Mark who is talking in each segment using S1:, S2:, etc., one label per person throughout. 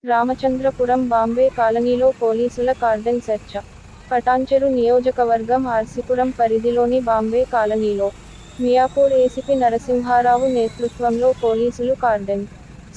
S1: రామచంద్రపురం బాంబే కాలనీలో పోలీసుల cordon search. Patancheru నియోజకవర్గం ఆర్సీపురం పరిధిలోని బాంబే కాలనీలో మియాపూర్ ఏసీపీ నరసింహారావు నేతృత్వంలో పోలీసులు కార్డన్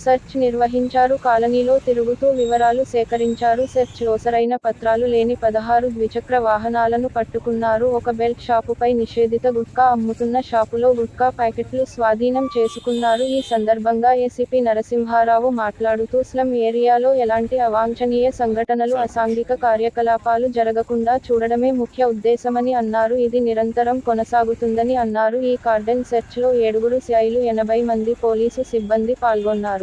S1: సెర్చ్ నిర్వహించారు. కాలనీలో తిరుగుతూ వివరాలు సేకరించారు. సెర్చ్ లో సరైన పత్రాలు లేని 16 ద్విచక్ర వాహనాలను పట్టుకున్నారు. ఒక బెల్ట్ షాపుపై నిషేధిత గుట్కా అమ్ముతున్న షాపులో గుట్కా ప్యాకెట్లు స్వాధీనం చేసుకున్నారు. ఈ సందర్భంగా ఏసీపీ నరసింహారావు మాట్లాడుతూ స్లమ్ ఏరియాలో ఎలాంటి అవాంఛనీయ సంఘటనలు అసాంఘిక కార్యకలాపాలు జరగకుండా చూడడమే ముఖ్య ఉద్దేశమని అన్నారు. ఇది నిరంతరం కొనసాగుతుందని అన్నారు. ఈ కార్డన్ సెర్చ్ లో 7 సిఐలు 80 మంది పోలీసు సిబ్బంది పాల్గొన్నారు.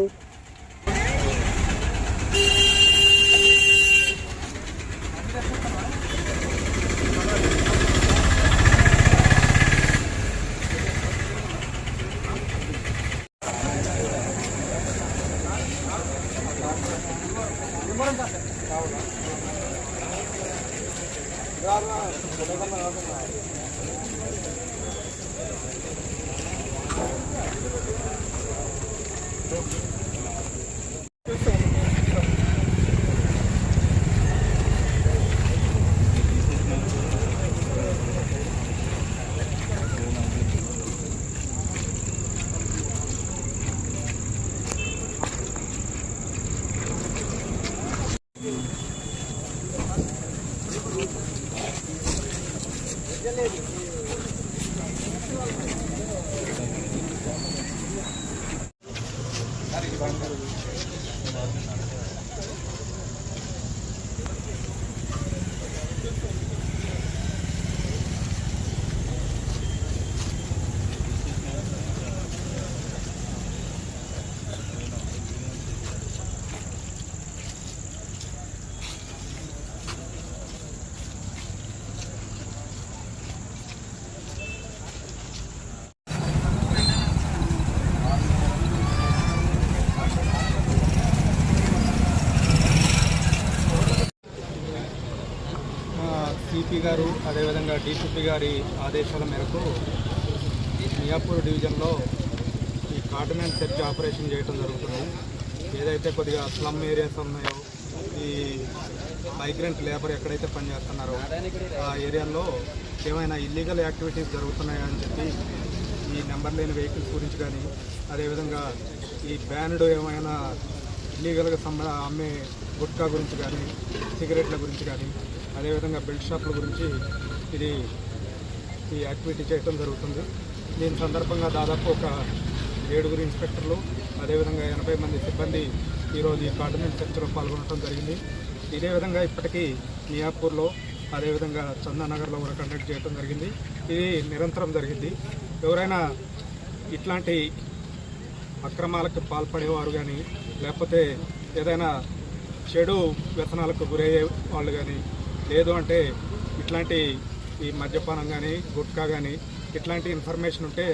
S2: సిపి గారు అదేవిధంగా డీసీపీ గారి ఆదేశాల మేరకు మియాపూర్ డివిజన్లో ఈ కార్డనెన్స్ సెర్చ్ ఆపరేషన్ చేయడం జరుగుతుంది. ఏదైతే కొద్దిగా స్లమ్ ఏరియాస్ ఉన్నాయో, ఈ మైగ్రెంట్ లేబర్ ఎక్కడైతే పనిచేస్తున్నారో ఆ ఏరియాలో ఏమైనా ఇల్లీగల్ యాక్టివిటీస్ జరుగుతున్నాయా అని చెప్పి ఈ నెంబర్ లేని వెహికల్స్ గురించి కానీ, అదేవిధంగా ఈ బ్యాన్డ్ ఏమైనా ఇల్లీగల్గా అమ్మే గుట్కా గురించి కానీ, సిగరెట్ల గురించి కానీ, అదేవిధంగా బెల్ట్ షాపుల గురించి ఈ యాక్టివిటీ చేయడం జరుగుతుంది. దీని సందర్భంగా దాదాపు ఒక 7 ఇన్స్పెక్టర్లు అదేవిధంగా 80 మంది సిబ్బంది ఈరోజు ఈ కార్డనెన్స్ సెర్చ్లో పాల్గొనడం జరిగింది. ఇదే విధంగా ఇప్పటికీ మియాపూర్లో అదేవిధంగా చందానగర్లో కూడా కండక్ట్ చేయడం జరిగింది. ఇది నిరంతరం జరిగింది. ఎవరైనా ఇట్లాంటి అక్రమాలకు పాల్పడేవారు కానీ, లేకపోతే ఏదైనా చెడు వ్యసనాలకు గురయ్యే వాళ్ళు కానీ, లేదు అంటే ఇట్లాంటి ఈ మద్యపానం కానీ, గుట్కా కానీ ఇట్లాంటి ఇన్ఫర్మేషన్ ఉంటే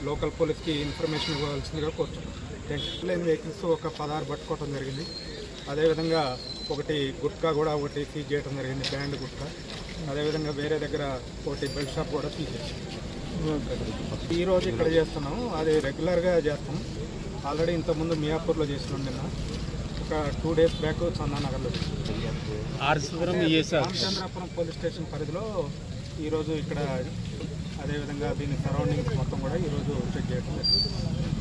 S2: లోకల్ పోలీస్కి ఇన్ఫర్మేషన్ ఇవ్వాల్సిందిగా కోరుతున్నాం. లేని వెహికల్స్ ఒక 16 పట్టుకోవడం జరిగింది. అదేవిధంగా ఒకటి గుట్కా కూడా ఒకటి సీజ్ చేయడం జరిగింది, బ్యాండ్ గుట్కా. అదేవిధంగా వేరే దగ్గర ఒకటి బెల్ట్ షాప్ కూడా సీజ్ చేసాం. ఈరోజు ఇక్కడ చేస్తున్నాము, అది రెగ్యులర్గా చేస్తాం. ఆల్రెడీ ఇంతకుముందు మియాపూర్లో చేసినాం. నిన్న ఒక 2 డేస్ బ్యాక్ చందానగర్లో రామచంద్రపురం పోలీస్ స్టేషన్ పరిధిలో ఈరోజు ఇక్కడ అదేవిధంగా దీని సరౌండింగ్స్ మొత్తం కూడా ఈరోజు చెక్ చేయడం జరుగుతుంది.